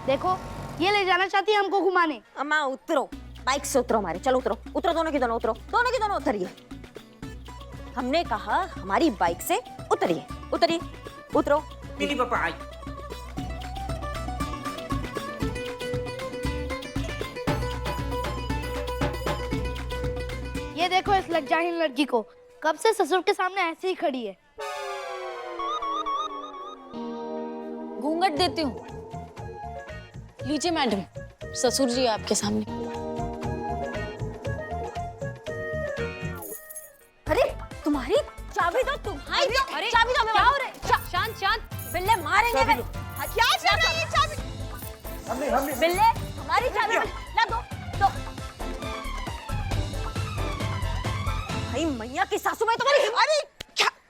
देखो ये ले जाना चाहती है हमको घुमाने। अम्मा उतरो, बाइक से उतरो हमारे, चलो उतरो उतरो, दोनों की दोनों उतरो, दोनों की दोनों उतरिए। हमने कहा हमारी बाइक से उतरिए, उतरिए, उतरो। मिनी पापा आई। ये देखो इस लज्जाहीन लड़की को, कब से ससुर के सामने ऐसे ही खड़ी है। घूंघट देती हूँ। लीजिए मैडम, ससुर जी आपके सामने। अरे तुम्हारी चाबी दो, तुम्हारी अरे चाबी दो। क्या हो रहा है? शांत शांत। बिल्ले मारेंगे। क्या चल रहा है? चाबी बिल्ले, हमारी चाबी ला दो, दो। भाई मैया की सासू में तुम्हारी। अरे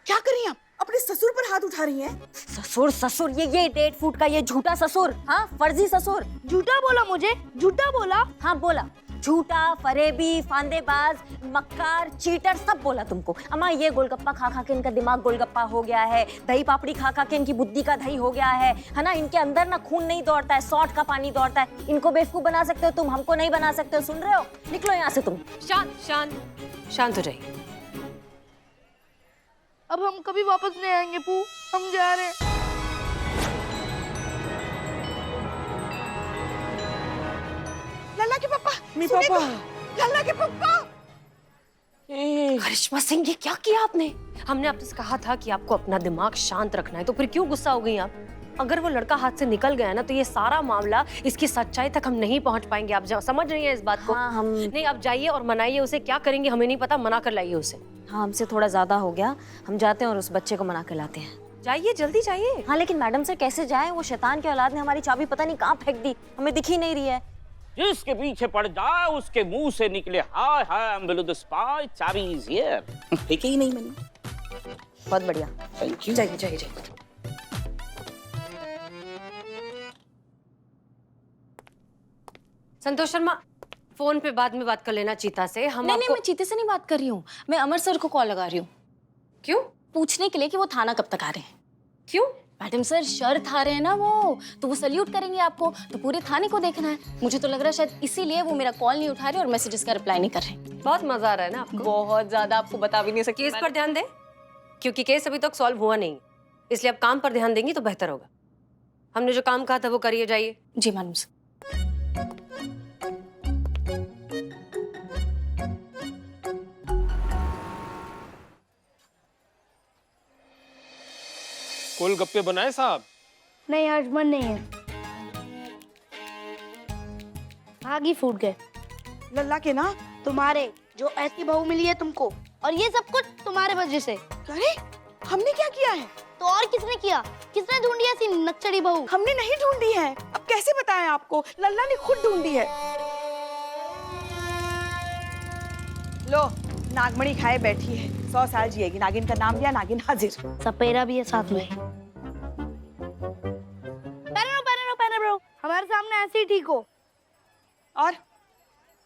क्या कर रही हैं आप? अपने ससुर पर हाथ उठा रही हैं? ससुर ससुर ये 1.5 फुट का ये झूठा ससुर, हाँ फर्जी ससुर। झूठा बोला मुझे, झूठा बोला। हाँ बोला, झूठा, फरेबी, फांदेबाज, मक्कार, चीटर सब बोला तुमको। अम्मा ये गोलगप्पा खा खा के इनका दिमाग गोलगप्पा हो गया है, दही पापड़ी खा खा के इनकी बुद्धि का दही हो गया है ना। इनके अंदर ना खून नहीं दौड़ता है, सौंठ का पानी दौड़ता है। इनको बेवकूफ बना सकते हो तुम, हमको नहीं बना सकते हो। सुन रहे हो? निकलो यहाँ से तुम। शांत शांत शांत हो जाइए। अब हम कभी वापस नहीं आएंगे पू, हम जा रहे हैं। लल्ला के पापा, मी सुनिए पापा। तो, लल्ला के पापा। करिश्मा सिंह ये क्या किया आपने? हमने आपसे कहा था कि आपको अपना दिमाग शांत रखना है, तो फिर क्यों गुस्सा हो गई आप? अगर वो लड़का हाथ से निकल गया ना तो ये सारा मामला, इसकी सच्चाई तक हम नहीं पहुंच पाएंगे। आप समझ रही हैं इस बात को? हाँ हम नहीं, आप जाइए और मनाइए उसे। क्या करेंगे हमें नहीं पता, मना कर लाइए उसे। हाँ हमसे थोड़ा ज्यादा हो गया, हम जाते हैं और उस बच्चे को मना के लाते हैं। जाइए, जल्दी जाइए। हाँ लेकिन मैडम से कैसे जाए? वो शैतान की औलाद ने हमारी चाबी पता नहीं कहाँ फेंक दी, हमें दिख ही नहीं रही है। जिसके पीछे पड़ जाए उसके मुंह से निकले hi hi I am below the spy, chabi is here. फेंके ही नहीं मैंने। बहुत बढ़िया। Thank you. जाइए जाइए जाइए। संतोष शर्मा, फोन पे बाद में बात कर लेना चीता से। हम नहीं आपको... नहीं, मैं चीते से नहीं बात कर रही हूँ, मैं अमर सर को कॉल लगा रही हूँ। क्यों? पूछने के लिए कि वो थाना कब तक आ रहे हैं। क्यों? मैडम सर शर्त आ रहे हैं ना वो, तो वो सल्यूट करेंगे आपको, तो पूरे थाने को देखना है। मुझे तो लग रहा है शायद इसीलिए वो मेरा कॉल नहीं उठा रहे और मैसेजेस का रिप्लाई नहीं कर रहे। बहुत मजा आ रहा है ना आपको? बहुत ज्यादा, आपको बता भी नहीं सकती। केस पर ध्यान दें, क्योंकि केस अभी तक सॉल्व हुआ नहीं, इसलिए आप काम पर ध्यान देंगी तो बेहतर होगा। हमने जो काम कहा था वो करिए, जाइए। जी मैडम सर। गोलगप्पे बनाए साहब? नहीं आज मन नहीं है, आग ही फूट गए। लल्ला के ना। तुम्हारे जो ऐसी बहू मिली है तुमको, और ये सब कुछ तुम्हारे वजह से। अरे हमने क्या किया है? तो और किसने किया? किसने ढूंढी ऐसी नक्चड़ी बहू? हमने नहीं ढूंढी है। अब कैसे बताएं आपको? लल्ला ने खुद ढूंढी है। लो नागमणि खाए बैठी है, 100 साल जिएगी। नागिन का नाम लिया, नागिन हाजिर। सपेरा भी है साथ में। पहने रहो, हमारे सामने ऐसे ही ठीक हो। और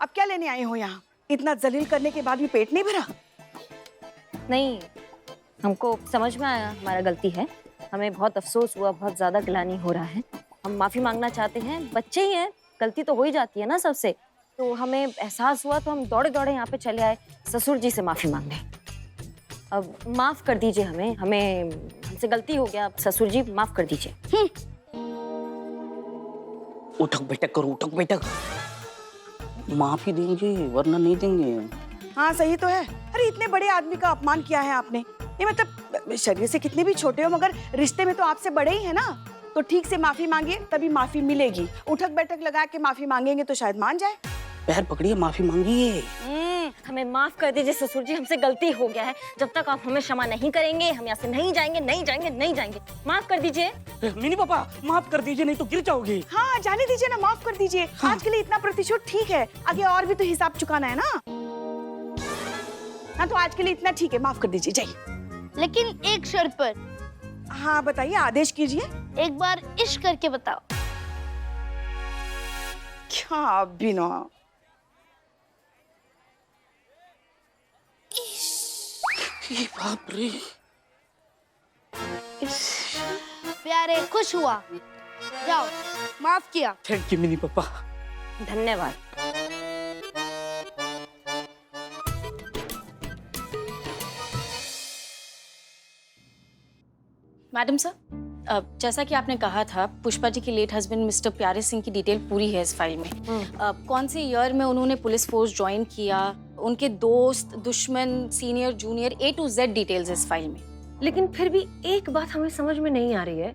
अब क्या लेने आए हो यहाँ? इतना जलील करने के बाद भी पेट नहीं भरा? नहीं, हमको समझ में आया हमारा गलती है, हमें बहुत अफसोस हुआ, बहुत ज्यादा गिलानी हो रहा है। हम माफी मांगना चाहते हैं, बच्चे ही हैं, गलती तो हो ही जाती है ना सबसे। तो हमें एहसास हुआ तो हम दौड़े दौड़े यहाँ पे चले आए ससुर जी से माफी मांगने। अब माफ कर दीजिए हमें, हमसे गलती हो गया। ससुर जी माफ कर दीजिए। उठक बैठक करो, उठक बैठक। माफी देंगे वरना नहीं देंगे। हाँ सही तो है। अरे इतने बड़े आदमी का अपमान किया है आपने। ये मतलब शरीर से कितने भी छोटे हो मगर रिश्ते में तो आपसे बड़े ही है ना। तो ठीक से माफी मांगिए तभी माफी मिलेगी। उठक बैठक लगा के माफी मांगेंगे तो शायद मान जाए। पैर पकड़िए, माफी मांगिए। हमें माफ कर दीजिए ससुर जी, हमसे गलती हो गया है। जब तक आप हमें क्षमा नहीं करेंगे हम यहाँ से नहीं जाएंगे, नहीं जाएंगे, नहीं जाएंगे। माफ कर दीजिए। मिनी पापा माफ कर दीजिए, नहीं तो गिर जाओगे। हाँ जाने दीजिए ना, माफ कर दीजिए। आज के लिए इतना प्रतिशोध ठीक है, आगे और भी तो हिसाब चुकाना है ना। हाँ तो आज के लिए इतना ठीक है, माफ कर दीजिए, जाइए। लेकिन एक शर्त पर। हाँ बताइए, आदेश कीजिए। एक बार इश्क करके बताओ। क्या बिना ये बाप रे। प्यारे खुश हुआ, जाओ। माफ किया। थैंक यू मिनी पापा। धन्यवाद। मैडम सर, जैसा कि आपने कहा था, पुष्पा जी के लेट हस्बैंड मिस्टर प्यारे सिंह की डिटेल पूरी है इस फाइल में। कौन से ईयर में उन्होंने पुलिस फोर्स ज्वाइन किया, उनके दोस्त, दुश्मन, senior, junior, A to Z details इस फाइल में। लेकिन फिर भी एक बात हमें समझ में नहीं आ रही है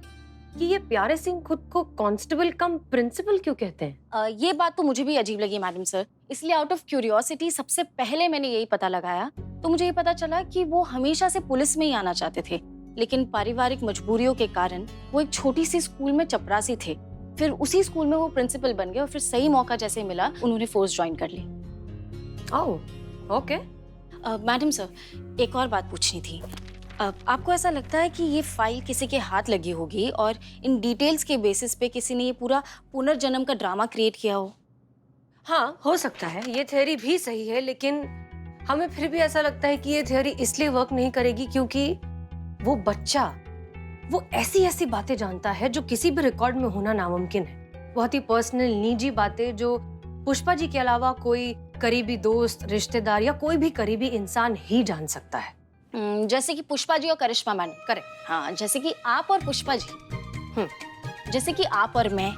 कि ये प्यारे सिंह खुद को कांस्टेबल कम प्रिंसिपल क्यों कहते हैं? ये बात तो मुझे भी अजीब लगी मैडम सर, इसलिए आउट ऑफ क्यूरियोसिटी सबसे पहले मैंने यही पता लगाया, तो मुझे ये पता चला कि वो हमेशा से पुलिस में ही आना चाहते थे, लेकिन पारिवारिक मजबूरियों के कारण वो एक छोटी सी स्कूल में चपरासी थे। फिर उसी स्कूल में वो प्रिंसिपल बन गए और फिर सही मौका जैसे मिला उन्होंने फोर्स ज्वाइन कर ली। ओह, ओके। मैडम सर, एक और बात पूछनी थी। आपको ऐसा लगता है कि ये फाइल किसी के हाथ लगी होगी और इन डिटेल्स के बेसिस पे किसी ने ये पूरा पुनर्जन्म का ड्रामा क्रिएट किया हो? हाँ, हो सकता है, ये थ्योरी भी सही है, लेकिन हमें फिर भी ऐसा लगता है कि ये थ्योरी इसलिए वर्क नहीं करेगी क्योंकि वो बच्चा वो ऐसी ऐसी बातें जानता है जो किसी भी रिकॉर्ड में होना नामुमकिन है। बहुत ही पर्सनल, निजी बातें जो पुष्पा जी के अलावा कोई करीबी दोस्त, रिश्तेदार या कोई भी करीबी इंसान ही जान सकता है। जैसे कि पुष्पा जी और करिश्मा मैडम। करेक्ट। हाँ, जैसे कि आप और पुष्पा जी। जैसे कि आप और मैं।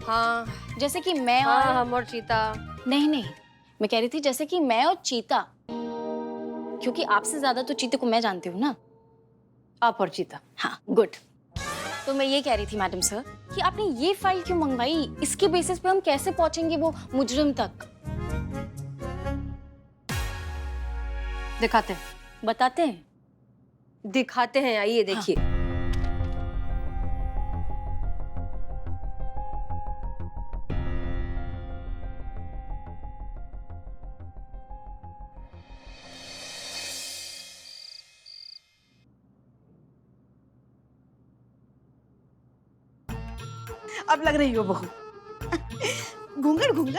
हाँ, जैसे कि मैं हाँ, और हम और चीता। नहीं, मैं कह रही थी जैसे कि मैं और चीता, क्योंकि आपसे ज्यादा तो चीते को मैं जानती हूँ ना। आप और चीता। हाँ, गुड। तो मैं ये कह रही थी मैडम सर कि आपने ये फाइल क्यों मंगवाई? इसके बेसिस पे हम कैसे पहुंचेंगे वो मुजरिम तक? दिखाते हैं, बताते हैं। दिखाते हैं, आइए देखिए। अब लग रही हो बहू। घूंघट घूंघट।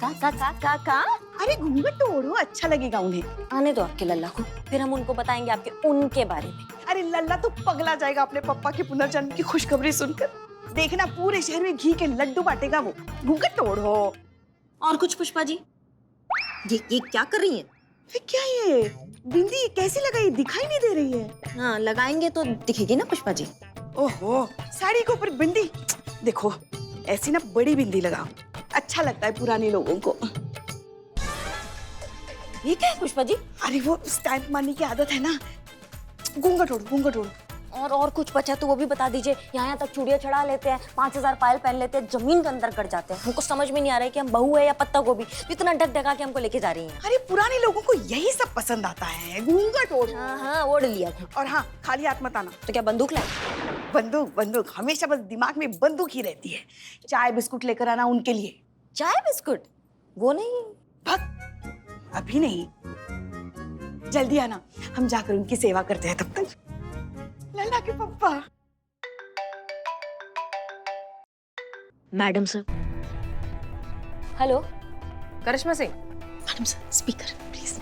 का अरे घूंघट तो ओढ़ो, अच्छा लगेगा उन्हें। आने दो आपके लल्ला को, फिर हम उनको बताएंगे आपके उनके बारे में। अरे लल्ला तो पगला जाएगा अपने पप्पा के पुनर्जन्म की खुशखबरी सुनकर। देखना पूरे शहर में घी के लड्डू बांटेगा वो। घूंघट तो ओढ़ो। और कुछ पुष्पा जी? ये क्या कर रही हैं? क्या ये बिंदी कैसी लगाई, दिखाई नहीं दे रही है? हाँ, लगाएंगे तो दिखेगी ना पुष्पा जी। ओहो, साड़ी के ऊपर बिंदी। देखो ऐसी ना बड़ी बिंदी लगाओ, अच्छा लगता है पुराने लोगों को। ये क्या है पुष्पा जी? अरे वो स्टैम्प मारने की आदत है ना। घूंघट ओढ़ो, घूंघट ओढ़ो। और कुछ बचा तो वो भी बता दीजिए। यहाँ तक चूड़ियां चढ़ा लेते हैं, 5000 पायल पहन लेते हैं, जमीन के अंदर कट जाते हैं। हमको समझ में नहीं आ रहा है कि हम बहू है या पत्ता गोभी, इतना ढक ढका के हमको लेके जा रही हैं। अरे पुराने लोगों को यही सब पसंद आता है, घूंघट ओढ़ो। हाँ, ओढ़ लिया था। और हाँ, खाली हाथ मत आना। तो क्या बंदूक लाए? बंदूक हमेशा बस दिमाग में बंदूक ही रहती है। चाय बिस्कुट लेकर आना उनके लिए। चाय बिस्कुट? वो नहीं। भग, अभी नहीं, जल्दी आना, हम जाकर उनकी सेवा करते हैं तब तक। लल्ला के पप्पा। Madam sir. Hello Karishma Singh. Madam sir, speaker please.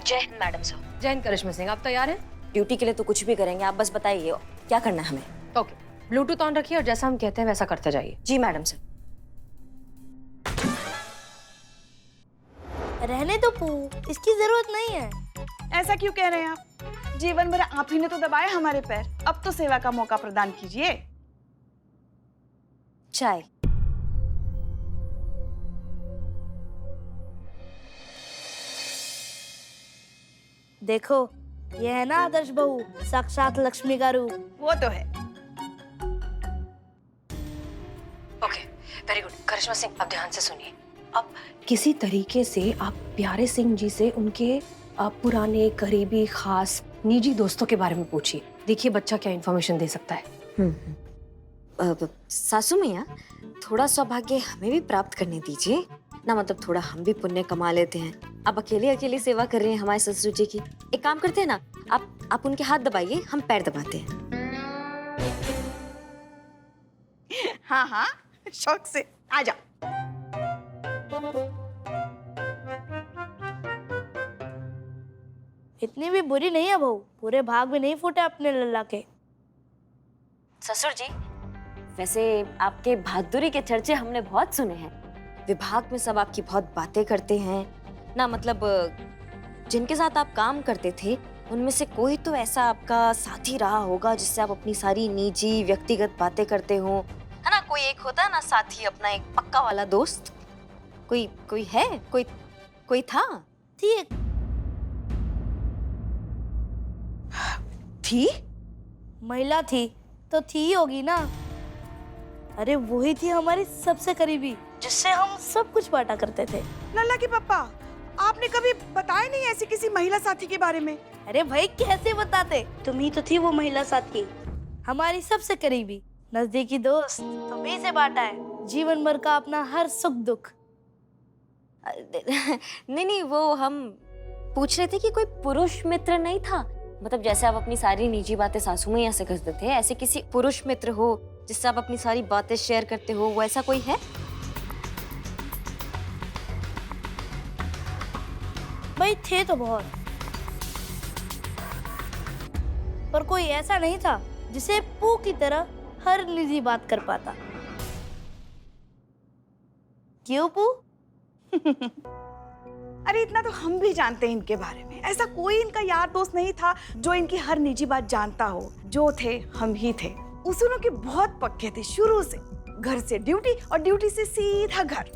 जय हिंद मैडम सर। जय हिंद करिश्मा सिंह, आप तैयार हैं? ड्यूटी के लिए तो कुछ भी करेंगे, आप बस बताइए क्या करना है हमें। ओके, ब्लूटूथ ऑन रखिए और जैसा हम कहते हैं वैसा करते जाइए। जी मैडम सर। रहने दो पू, इसकी जरूरत नहीं है। ऐसा क्यों कह रहे हैं आप? जीवन भर आप ही ने तो दबाए हमारे पैर, अब तो सेवा का मौका प्रदान कीजिए। चाय। देखो, ये है ना आदर्श बहू, साक्षात लक्ष्मी का रूप। वो तो है। Okay, very good. Karishma Singh, अब ध्यान से सुनिए। अब किसी तरीके से आप प्यारे सिंह जी से उनके पुराने, करीबी, खास, निजी दोस्तों के बारे में पूछिए। देखिए बच्चा क्या इन्फॉर्मेशन दे सकता है। सासू मैया, थोड़ा सौभाग्य हमें भी प्राप्त करने दीजिए ना, मतलब थोड़ा हम भी पुण्य कमा लेते हैं। आप अकेले सेवा कर रहे हैं हमारे ससुर जी की। एक काम करते हैं ना, आप उनके हाथ दबाइए, हम पैर दबाते हैं। हाँ हाँ, शौक से आ जाओ। इतनी भी बुरी नहीं है बहू, पूरे भाग में नहीं फूटे अपने लल्ला के। ससुर जी, वैसे आपके बहादुरी के चर्चे हमने बहुत सुने हैं। विभाग में सब आपकी बहुत बातें करते हैं ना, मतलब जिनके साथ आप काम करते थे उनमें से कोई तो ऐसा आपका साथी रहा होगा जिससे आप अपनी सारी निजी व्यक्तिगत बातें करते हो, है ना? कोई एक होता है ना साथी, अपना एक पक्का वाला दोस्त। कोई है, कोई था? थी एक, थी? महिला थी तो थी ही होगी ना। अरे वही थी हमारी सबसे करीबी, जिससे हम सब कुछ बांटा करते थे। लल्ला के पापा, आपने कभी बताया नहीं ऐसी किसी महिला साथी के बारे में? अरे भाई कैसे बताते, तुम ही तो थी वो महिला साथी, हमारी सबसे करीबी नजदीकी दोस्त। तुम्ही से बांटा है जीवन भर का अपना हर सुख दुख। नहीं, वो हम पूछ रहे थे कि कोई पुरुष मित्र नहीं था, मतलब जैसे आप अपनी सारी निजी बातें सासू मैया से करते थे, ऐसे किसी पुरुष मित्र हो जिससे आप अपनी सारी बातें शेयर करते हो, वो ऐसा कोई है? भाई थे तो बहुत, पर कोई ऐसा नहीं था जिसे पू की तरह हर निजी बात कर पाता। क्यों पू? अरे इतना तो हम भी जानते हैं इनके बारे में। ऐसा कोई इनका यार दोस्त नहीं था जो इनकी हर निजी बात जानता हो। जो थे हम ही थे। उसूलों के बहुत पक्के थे शुरू से। घर से ड्यूटी और ड्यूटी से सीधा घर।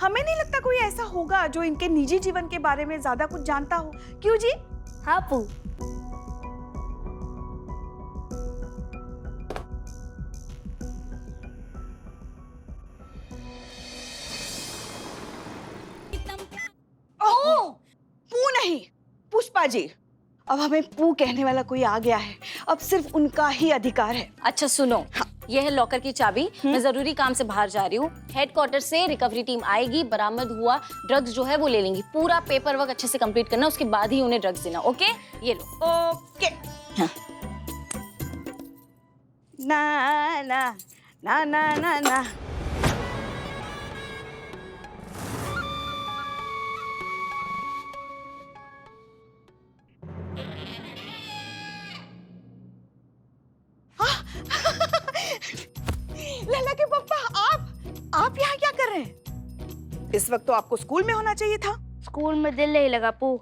हमें नहीं लगता कोई ऐसा होगा जो इनके निजी जीवन के बारे में ज्यादा कुछ जानता हो। क्यों जी? हाँ पू, ओह, पू नहीं, पुष्पा जी। अब हमें पू कहने वाला कोई आ गया है। अब सिर्फ उनका ही अधिकार है। अच्छा सुनो, ये है लॉकर की चाबी। मैं जरूरी काम से बाहर जा रही हूँ। हेडक्वार्टर से रिकवरी टीम आएगी, बरामद हुआ ड्रग्स जो है वो ले लेंगी। पूरा पेपर वर्क अच्छे से कंप्लीट करना, उसके बाद ही उन्हें ड्रग्स देना। ओके, ये लो। ओके। हाँ। ना ना ना ना ना ना। लल्ला के पापा, आप यहाँ क्या कर रहे हैं? इस वक्त तो आपको स्कूल में होना चाहिए था। स्कूल में दिल नहीं लगा पू।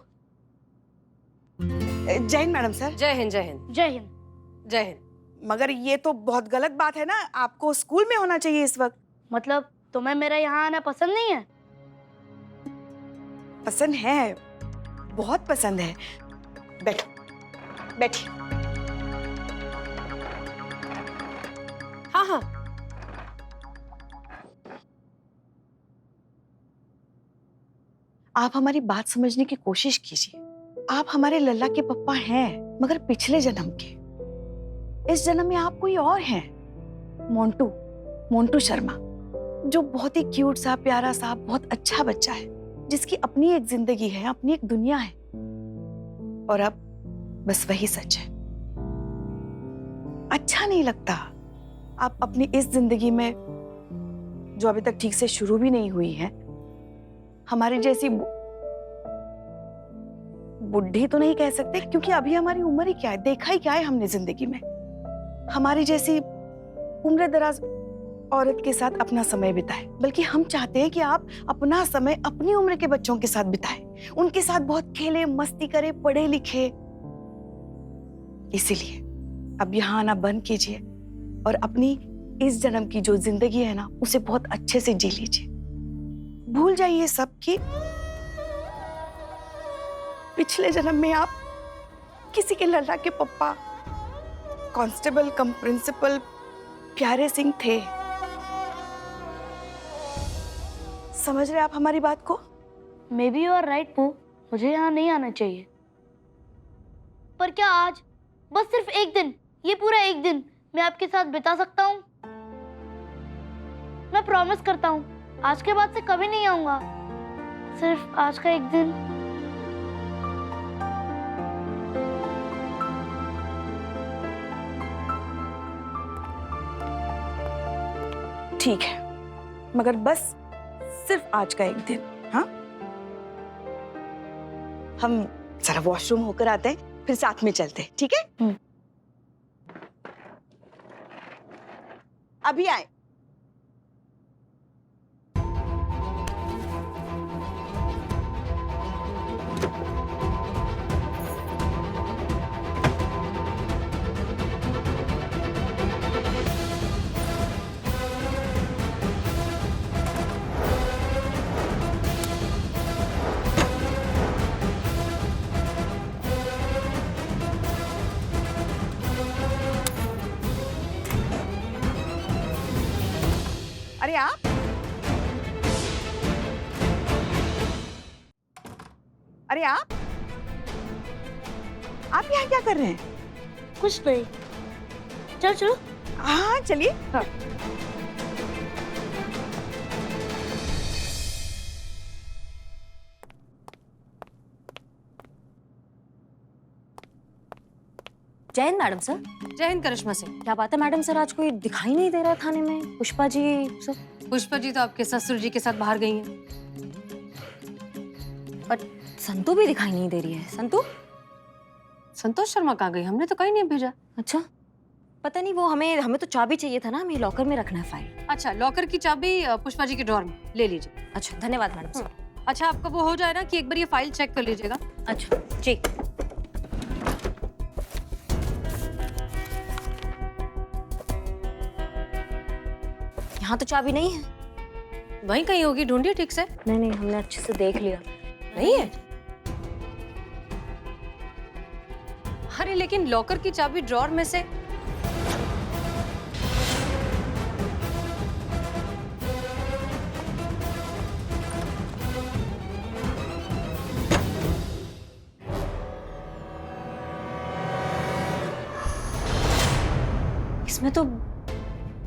जय हिंद मैडम सर। जय हिंद, जय हिंद, जय हिंद। जय हिंद। मगर ये तो बहुत गलत बात है ना, आपको स्कूल में होना चाहिए इस वक्त। मतलब तुम्हें मेरा यहाँ आना पसंद नहीं है? पसंद है, बहुत पसंद है। बैठो, बैठिए। हाँ हाँ, आप हमारी बात समझने की कोशिश कीजिए। आप हमारे लल्ला के पप्पा हैं, मगर पिछले जन्म के। इस जन्म में आप कोई और हैं। मोंटू शर्मा, जो बहुत ही क्यूट सा, प्यारा सा, बहुत अच्छा बच्चा है, जिसकी अपनी एक जिंदगी है, अपनी एक दुनिया है। और अब बस वही सच है। अच्छा नहीं लगता आप अपनी इस जिंदगी में, जो अभी तक ठीक से शुरू भी नहीं हुई है, हमारी जैसी बुढ़ी तो नहीं कह सकते, क्योंकि अभी हमारी उम्र ही क्या है, देखा ही क्या है हमने जिंदगी में। हमारी जैसी उम्र दराज औरत के साथ अपना समय बिताए। बल्कि हम चाहते हैं कि आप अपना समय अपनी उम्र के बच्चों के साथ बिताएं, उनके साथ बहुत खेले, मस्ती करे, पढ़े लिखे। इसीलिए अब यहाँ आना बंद कीजिए और अपनी इस जन्म की जो जिंदगी है ना, उसे बहुत अच्छे से जी लीजिए। भूल जाइए सब कि पिछले जन्म में आप किसी के लल्ला के पप्पा, कांस्टेबल कम प्रिंसिपल प्यारे सिंह थे। समझ रहे आप हमारी बात को? Maybe you are right पू, मुझे यहाँ नहीं आना चाहिए। पर क्या आज, बस सिर्फ एक दिन, ये पूरा एक दिन मैं आपके साथ बिता सकता हूँ? मैं प्रॉमिस करता हूँ आज के बाद से कभी नहीं आऊंगा। सिर्फ आज का एक दिन। ठीक है, मगर बस सिर्फ आज का एक दिन। हाँ, हम जरा वॉशरूम होकर आते हैं, फिर साथ में चलते हैं, ठीक है? अभी आए। अरे आप अरे आप यहाँ क्या कर रहे हैं? कुछ नहीं, चलो चलो। हाँ चलिए। हाँ। जय हिंद मैडम सर। जय हिंद करिश्मा सिंह। क्या बात है मैडम सर, आज कोई दिखाई नहीं दे रहा थाने में? पुष्पा जी सब? पुष्पा जी तो आपके ससुर जी के साथ बाहर गई हैं। बट संतू भी दिखाई नहीं दे रही है। संतू? संतोष शर्मा कहाँ गई? हमने तो कहीं नहीं भेजा। अच्छा, पता नहीं, वो हमें तो चाबी चाहिए था ना, हमें लॉकर में रखना है फाइल। अच्छा, लॉकर की चाबी पुष्पा जी के ड्रॉर में ले लीजिए। अच्छा धन्यवाद मैडम सर। अच्छा, आपका वो हो जाए ना कि एक बार ये फाइल चेक कर लीजिएगा। अच्छा जी। यहाँ तो चाबी नहीं है। वहीं कहीं होगी, ढूंढिए ठीक से। नहीं नहीं, हमने अच्छे से देख लिया। नहीं है? अरे लेकिन लॉकर की चाबी ड्रॉर में से।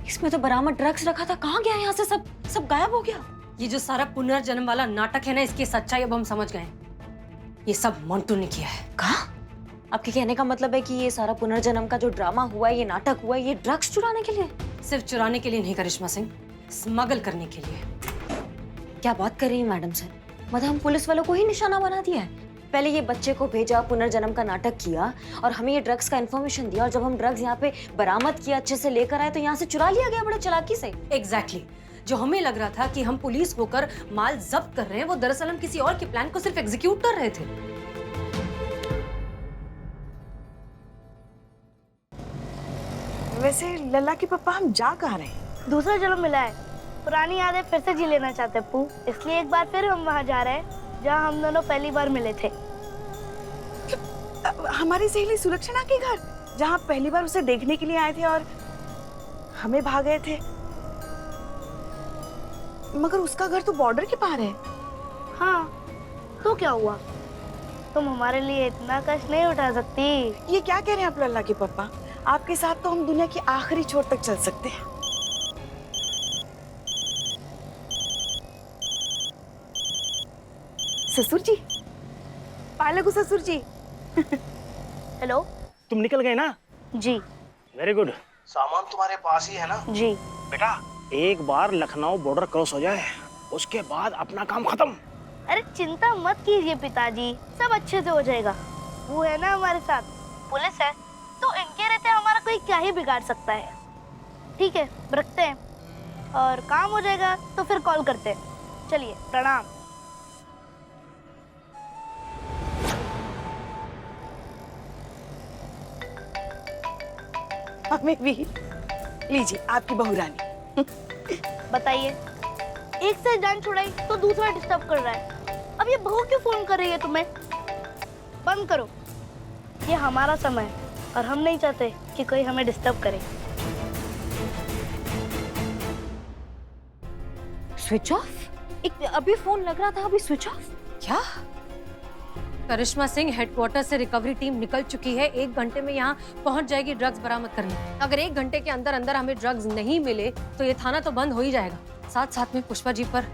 इसमें तो बरामद ड्रग्स रखा था। कहाँ गया यहाँ से? सब गायब हो गया। ये जो सारा पुनर्जन्म वाला नाटक है ना, इसकी सच्चाई अब हम समझ गए। ये सब मंटू ने किया है। कहा? आपके कहने का मतलब है कि ये सारा पुनर्जन्म का जो ड्रामा हुआ है, ये नाटक हुआ है, ये ड्रग्स चुराने के लिए? सिर्फ चुराने के लिए नहीं करिश्मा सिंह, स्मगल करने के लिए। क्या बात कर रही है मैडम सर? मतलब हम पुलिस वालों को ही निशाना बना दिया है? पहले ये बच्चे को भेजा, पुनर्जन्म का नाटक किया और हमें ये ड्रग्स का इन्फॉर्मेशन दिया, और जब हम ड्रग्स यहाँ पे बरामद किया, अच्छे से लेकर आए, तो यहाँ से चुरा लिया गया बड़े चालाकी से। एग्जैक्टली। जो हमें लग रहा था कि हम पुलिस होकर माल जब्त कर रहे हैं, वो दरअसल हम किसी और के प्लान को सिर्फ एग्जीक्यूट कर रहे थे। वैसे लल्ला के पापा, हम जा कहाँ रहे हैं? दूसरा जन्म मिला है, पुरानी यादें फिर से जी लेना चाहते हैं पू, इसलिए एक बार फिर हम वहाँ जा रहे हैं जहाँ हम दोनों पहली बार मिले थे। हमारी सहेली सुलक्षणा के घर, जहाँ पहली बार उसे देखने के लिए आए थे और हमें भाग गए थे। मगर उसका घर तो बॉर्डर के पार है। हाँ, तो क्या हुआ? तुम हमारे लिए इतना कष्ट नहीं उठा सकती? ये क्या कह रहे हैं आप लल्ला के पापा? आपके साथ तो हम दुनिया की आखिरी छोर तक चल सकते हैं। ससुर जी, पालगू ससुर जी। हेलो। तुम निकल गए ना? जी। Very good. सामान तुम्हारे पास ही है ना? जी। बेटा, एक बार लखनऊ बॉर्डर क्रॉस हो जाए, उसके बाद अपना काम खत्म। अरे चिंता मत कीजिए पिताजी, सब अच्छे से हो जाएगा। वो है ना हमारे साथ, पुलिस है, तो इनके रहते हमारा कोई क्या ही बिगाड़ सकता है। ठीक है, रखते हैं, और काम हो जाएगा तो फिर कॉल करते हैं। चलिए, प्रणाम। हमें भी लीजिए, आपकी बहू रानी। बताइए, एक से जान छुड़ाई तो दूसरा डिस्टर्ब कर रहा है। अब ये बहू क्यों फोन कर रही है तुम्हें? बंद करो, ये हमारा समय है और हम नहीं चाहते कि कोई हमें डिस्टर्ब करे। Switch off? एक अभी फोन लग रहा था, अभी स्विच ऑफ? क्या? करिश्मा सिंह, हेडक्वार्टर से रिकवरी टीम निकल चुकी है। 1 घंटे में यहाँ पहुंच जाएगी ड्रग्स बरामद करने। अगर 1 घंटे के अंदर अंदर हमें ड्रग्स नहीं मिले तो ये थाना तो बंद हो ही जाएगा। साथ साथ में पुष्पा जी पर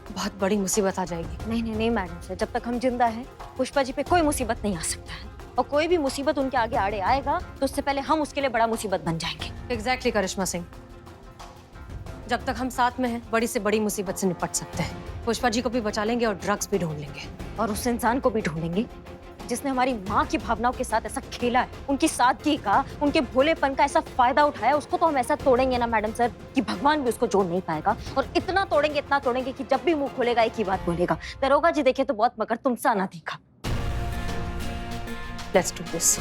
बहुत बड़ी मुसीबत आ जाएगी। नहीं मैडम सर, जब तक हम जिंदा हैं, पुष्पा जी पे कोई मुसीबत नहीं आ सकता है, और कोई भी मुसीबत उनके आगे आड़े आएगा तो उससे पहले हम उसके लिए बड़ा मुसीबत बन जाएंगे। एग्जैक्टली करिश्मा सिंह, जब तक हम साथ में हैं, बड़ी से बड़ी मुसीबत से निपट सकते हैं। पुष्पा जी को भी बचा लेंगे और ड्रग्स भी ढूंढ लेंगे, और उस इंसान को भी ढूंढेंगे जिसने हमारी माँ की भावनाओं के साथ ऐसा खेला है, उनकी सादगी का, उनके भोलेपन का ऐसा फायदा उठाया, उसको तो हम ऐसा तोड़ेंगे ना मैडम सर कि भगवान भी उसको जोड़ नहीं पाएगा। और इतना तोड़ेंगे कि जब भी मुंह खोलेगा एक ही बात बोलेगा, दरोगा जी देखे तो बहुत मगर तुमसा ना देखा। Let's do this.